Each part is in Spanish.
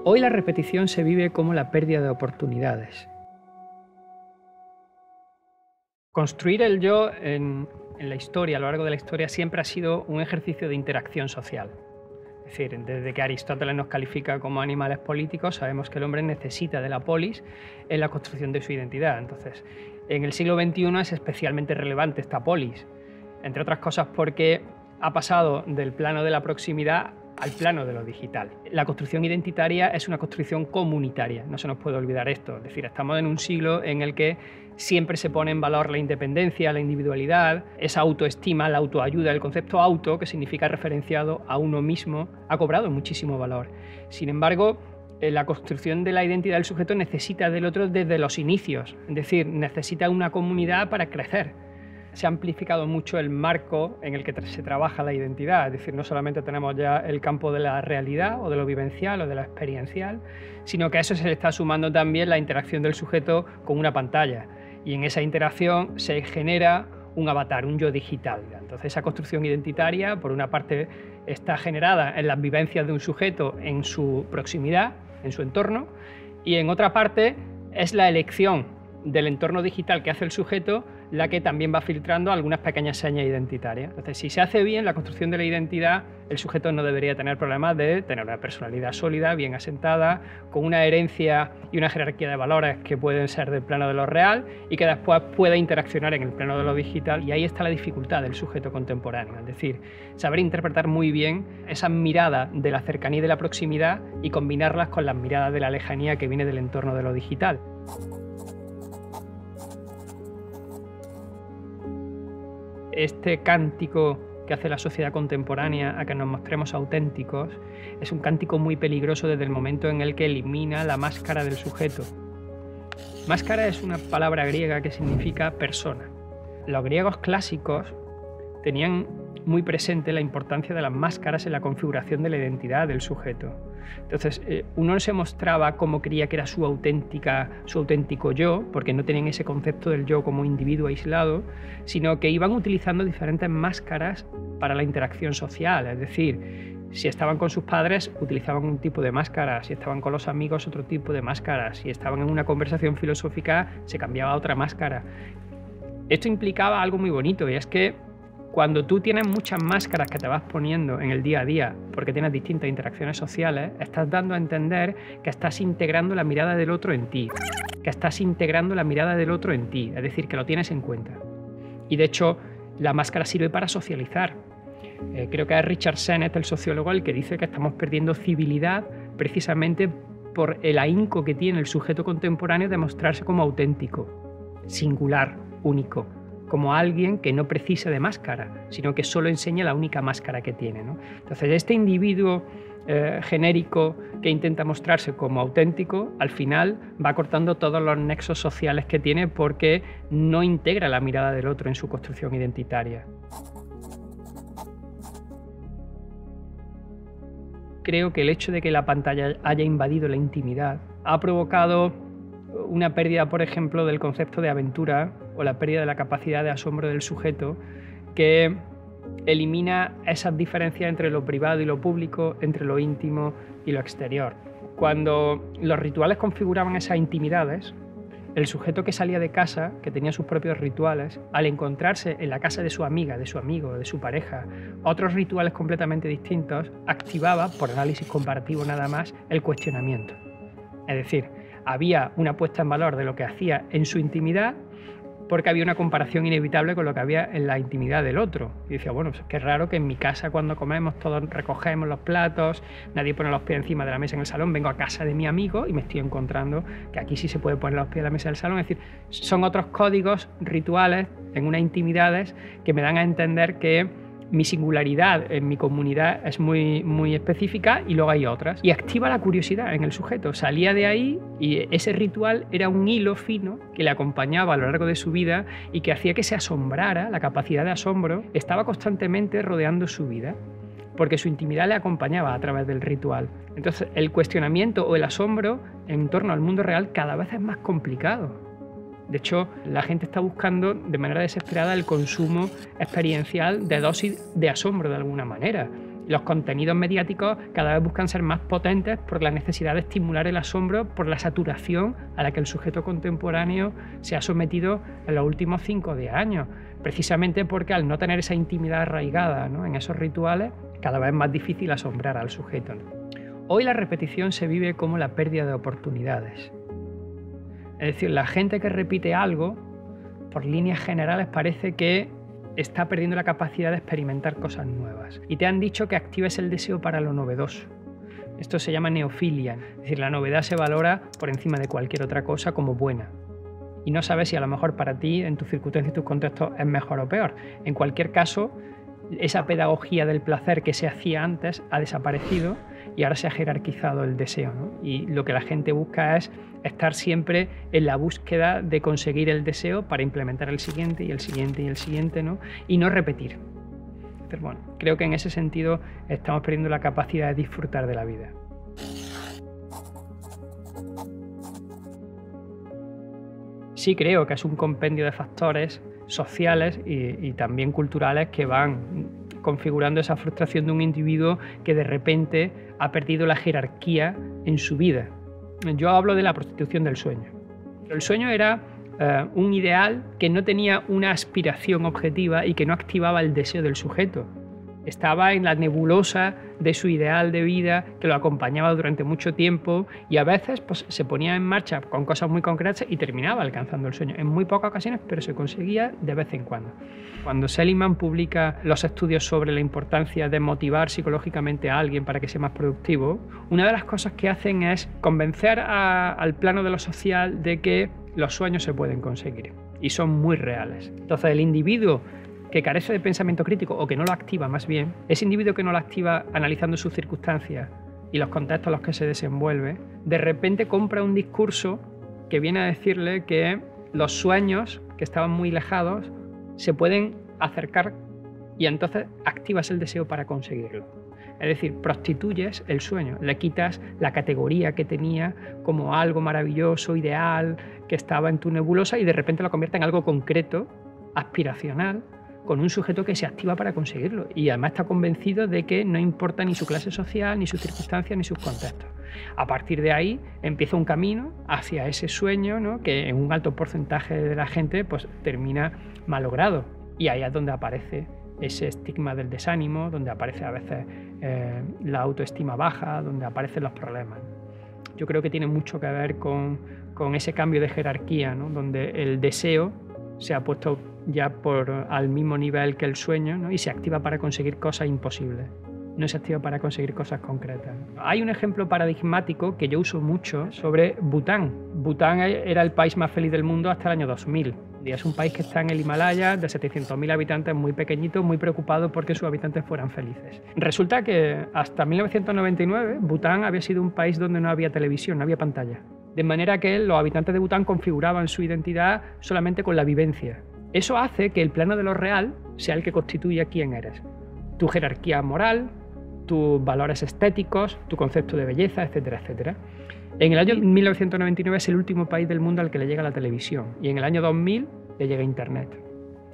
Hoy la repetición se vive como la pérdida de oportunidades. Construir el yo en la historia, a lo largo de la historia, siempre ha sido un ejercicio de interacción social. Es decir, desde que Aristóteles nos califica como animales políticos, sabemos que el hombre necesita de la polis en la construcción de su identidad. Entonces, en el siglo XXI es especialmente relevante esta polis, entre otras cosas porque ha pasado del plano de la proximidad al plano de lo digital. La construcción identitaria es una construcción comunitaria, no se nos puede olvidar esto. Es decir, estamos en un siglo en el que siempre se pone en valor la independencia, la individualidad, esa autoestima, la autoayuda. El concepto auto, que significa referenciado a uno mismo, ha cobrado muchísimo valor. Sin embargo, la construcción de la identidad del sujeto necesita del otro desde los inicios, es decir, necesita una comunidad para crecer. Se ha amplificado mucho el marco en el que se trabaja la identidad, es decir, no solamente tenemos ya el campo de la realidad o de lo vivencial o de lo experiencial, sino que a eso se le está sumando también la interacción del sujeto con una pantalla, y en esa interacción se genera un avatar, un yo digital. Entonces esa construcción identitaria, por una parte, está generada en las vivencias de un sujeto en su proximidad, en su entorno, y en otra parte es la elección del entorno digital que hace el sujeto la que también va filtrando algunas pequeñas señas identitarias. Entonces, si se hace bien la construcción de la identidad, el sujeto no debería tener problemas de tener una personalidad sólida, bien asentada, con una herencia y una jerarquía de valores que pueden ser del plano de lo real y que después pueda interaccionar en el plano de lo digital. Y ahí está la dificultad del sujeto contemporáneo, es decir, saber interpretar muy bien esas miradas de la cercanía y de la proximidad y combinarlas con las miradas de la lejanía que viene del entorno de lo digital. Este cántico que hace la sociedad contemporánea a que nos mostremos auténticos es un cántico muy peligroso desde el momento en el que elimina la máscara del sujeto. Máscara es una palabra griega que significa persona. Los griegos clásicos tenían muy presente la importancia de las máscaras en la configuración de la identidad del sujeto. Entonces, uno se mostraba como creía que era su auténtico yo, porque no tenían ese concepto del yo como individuo aislado, sino que iban utilizando diferentes máscaras para la interacción social. Es decir, si estaban con sus padres, utilizaban un tipo de máscara; si estaban con los amigos, otro tipo de máscara; si estaban en una conversación filosófica, se cambiaba a otra máscara. Esto implicaba algo muy bonito, y es que cuando tú tienes muchas máscaras que te vas poniendo en el día a día porque tienes distintas interacciones sociales, estás dando a entender que estás integrando la mirada del otro en ti, es decir, que lo tienes en cuenta. Y de hecho, la máscara sirve para socializar. Creo que es Richard Sennett, el sociólogo, el que dice que estamos perdiendo civilidad precisamente por el ahínco que tiene el sujeto contemporáneo de mostrarse como auténtico, singular, único, como alguien que no precisa de máscara, sino que solo enseña la única máscara que tiene, ¿no? Entonces, este individuo genérico que intenta mostrarse como auténtico, al final va cortando todos los nexos sociales que tiene porque no integra la mirada del otro en su construcción identitaria. Creo que el hecho de que la pantalla haya invadido la intimidad ha provocado una pérdida, por ejemplo, del concepto de aventura o la pérdida de la capacidad de asombro del sujeto, que elimina esas diferencias entre lo privado y lo público, entre lo íntimo y lo exterior. Cuando los rituales configuraban esas intimidades, el sujeto que salía de casa, que tenía sus propios rituales, al encontrarse en la casa de su amiga, de su amigo, de su pareja, otros rituales completamente distintos, activaba, por análisis comparativo nada más, el cuestionamiento. Es decir, había una puesta en valor de lo que hacía en su intimidad porque había una comparación inevitable con lo que había en la intimidad del otro. Y decía, bueno, pues qué raro que en mi casa cuando comemos todos recogemos los platos, nadie pone los pies encima de la mesa en el salón, vengo a casa de mi amigo y me estoy encontrando que aquí sí se puede poner los pies en la mesa del salón. Es decir, son otros códigos rituales en unas intimidades que me dan a entender que mi singularidad en mi comunidad es muy específica y luego hay otras. Y activa la curiosidad en el sujeto. Salía de ahí y ese ritual era un hilo fino que le acompañaba a lo largo de su vida y que hacía que se asombrara. La capacidad de asombro estaba constantemente rodeando su vida porque su intimidad le acompañaba a través del ritual. Entonces, el cuestionamiento o el asombro en torno al mundo real cada vez es más complicado. De hecho, la gente está buscando de manera desesperada el consumo experiencial de dosis de asombro de alguna manera. Los contenidos mediáticos cada vez buscan ser más potentes por la necesidad de estimular el asombro, por la saturación a la que el sujeto contemporáneo se ha sometido en los últimos 5 o 10 años, precisamente porque al no tener esa intimidad arraigada, ¿no?, en esos rituales, cada vez es más difícil asombrar al sujeto, ¿no? Hoy la repetición se vive como la pérdida de oportunidades. Es decir, la gente que repite algo, por líneas generales, parece que está perdiendo la capacidad de experimentar cosas nuevas. Y te han dicho que actives el deseo para lo novedoso. Esto se llama neofilia. Es decir, la novedad se valora por encima de cualquier otra cosa como buena. Y no sabes si a lo mejor para ti, en tus circunstancias y tus contextos, es mejor o peor. En cualquier caso, esa pedagogía del placer que se hacía antes ha desaparecido y ahora se ha jerarquizado el deseo, ¿no? Y lo que la gente busca es estar siempre en la búsqueda de conseguir el deseo para implementar el siguiente y el siguiente y el siguiente, ¿no? Y no repetir. Entonces, bueno, creo que en ese sentido estamos perdiendo la capacidad de disfrutar de la vida. Sí creo que es un compendio de factores sociales y también culturales que van configurando esa frustración de un individuo que de repente ha perdido la jerarquía en su vida. Yo hablo de la prostitución del sueño. El sueño era un ideal que no tenía una aspiración objetiva y que no activaba el deseo del sujeto. Estaba en la nebulosa de su ideal de vida que lo acompañaba durante mucho tiempo y a veces pues, se ponía en marcha con cosas muy concretas y terminaba alcanzando el sueño. En muy pocas ocasiones, pero se conseguía de vez en cuando. Cuando Seligman publica los estudios sobre la importancia de motivar psicológicamente a alguien para que sea más productivo, una de las cosas que hacen es convencer al plano de lo social de que los sueños se pueden conseguir y son muy reales. Entonces el individuo que carece de pensamiento crítico o que no lo activa más bien, ese individuo que no lo activa analizando sus circunstancias y los contextos en los que se desenvuelve, de repente compra un discurso que viene a decirle que los sueños que estaban muy alejados se pueden acercar y entonces activas el deseo para conseguirlo. Es decir, prostituyes el sueño, le quitas la categoría que tenía como algo maravilloso, ideal, que estaba en tu nebulosa y de repente lo convierte en algo concreto, aspiracional, con un sujeto que se activa para conseguirlo y además está convencido de que no importa ni su clase social, ni sus circunstancias, ni sus contextos. A partir de ahí empieza un camino hacia ese sueño, ¿no?, que en un alto porcentaje de la gente pues, termina malogrado y ahí es donde aparece ese estigma del desánimo, donde aparece a veces la autoestima baja, donde aparecen los problemas. Yo creo que tiene mucho que ver con ese cambio de jerarquía, ¿no?, donde el deseo se ha puesto ya al mismo nivel que el sueño, ¿no?, y se activa para conseguir cosas imposibles, no se activa para conseguir cosas concretas. Hay un ejemplo paradigmático que yo uso mucho sobre Bután. Bután era el país más feliz del mundo hasta el año 2000. Y es un país que está en el Himalaya, de 700.000 habitantes, muy pequeñito, muy preocupado porque sus habitantes fueran felices. Resulta que hasta 1999 Bután había sido un país donde no había televisión, no había pantalla. De manera que los habitantes de Bután configuraban su identidad solamente con la vivencia. Eso hace que el plano de lo real sea el que constituye quién eres. Tu jerarquía moral, tus valores estéticos, tu concepto de belleza, etcétera, etcétera. En el año 1999 es el último país del mundo al que le llega la televisión y en el año 2000 le llega Internet.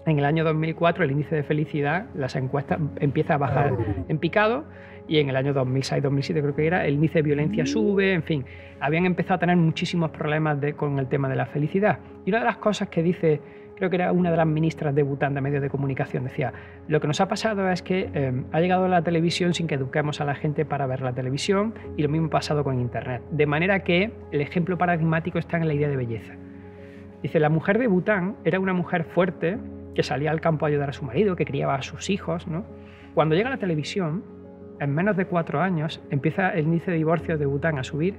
En el año 2004 el índice de felicidad, las encuestas, empieza a bajar en picado y en el año 2006-2007 creo que era, el índice de violencia sube, en fin, habían empezado a tener muchísimos problemas con el tema de la felicidad. Y una de las cosas que dice, creo que era una de las ministras de Bután de medios de comunicación, decía, lo que nos ha pasado es que ha llegado la televisión sin que eduquemos a la gente para ver la televisión y lo mismo ha pasado con Internet. De manera que el ejemplo paradigmático está en la idea de belleza. Dice, la mujer de Bután era una mujer fuerte que salía al campo a ayudar a su marido, que criaba a sus hijos, ¿no? Cuando llega la televisión, en menos de 4 años empieza el índice de divorcios de Bután a subir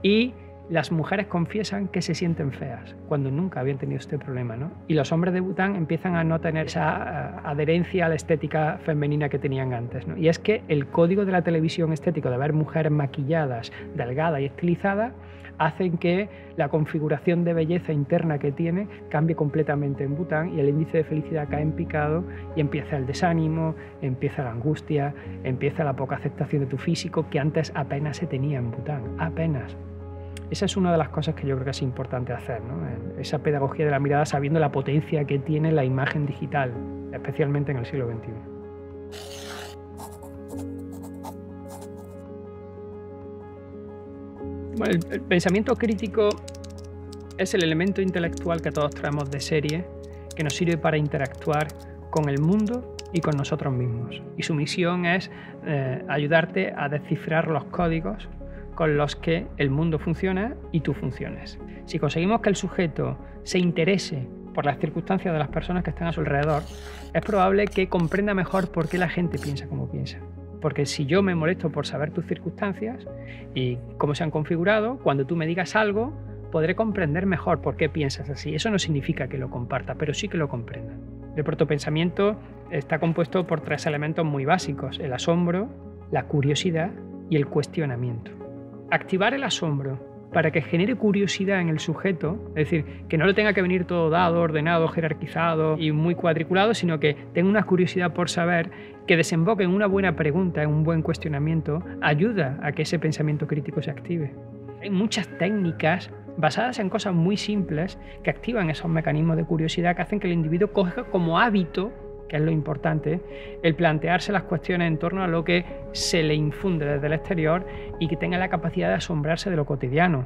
y las mujeres confiesan que se sienten feas, cuando nunca habían tenido este problema, ¿no? Y los hombres de Bután empiezan a no tener esa adherencia a la estética femenina que tenían antes, ¿no? Y es que el código de la televisión estético de ver mujeres maquilladas, delgadas y estilizadas, hacen que la configuración de belleza interna que tiene cambie completamente en Bután y el índice de felicidad cae en picado y empieza el desánimo, empieza la angustia, empieza la poca aceptación de tu físico que antes apenas se tenía en Bután, apenas. Esa es una de las cosas que yo creo que es importante hacer, ¿no? Esa pedagogía de la mirada sabiendo la potencia que tiene la imagen digital, especialmente en el siglo XXI. Bueno, el pensamiento crítico es el elemento intelectual que todos traemos de serie, que nos sirve para interactuar con el mundo y con nosotros mismos. Y su misión es ayudarte a descifrar los códigos con los que el mundo funciona y tú funciones. Si conseguimos que el sujeto se interese por las circunstancias de las personas que están a su alrededor, es probable que comprenda mejor por qué la gente piensa como piensa. Porque si yo me molesto por saber tus circunstancias y cómo se han configurado, cuando tú me digas algo, podré comprender mejor por qué piensas así. Eso no significa que lo comparta, pero sí que lo comprenda. El protopensamiento está compuesto por 3 elementos muy básicos: el asombro, la curiosidad y el cuestionamiento. Activar el asombro para que genere curiosidad en el sujeto, es decir, que no le tenga que venir todo dado, ordenado, jerarquizado y muy cuadriculado, sino que tenga una curiosidad por saber, que desemboque en una buena pregunta, en un buen cuestionamiento, ayuda a que ese pensamiento crítico se active. Hay muchas técnicas basadas en cosas muy simples que activan esos mecanismos de curiosidad que hacen que el individuo coja como hábito, que es lo importante, el plantearse las cuestiones en torno a lo que se le infunde desde el exterior y que tenga la capacidad de asombrarse de lo cotidiano.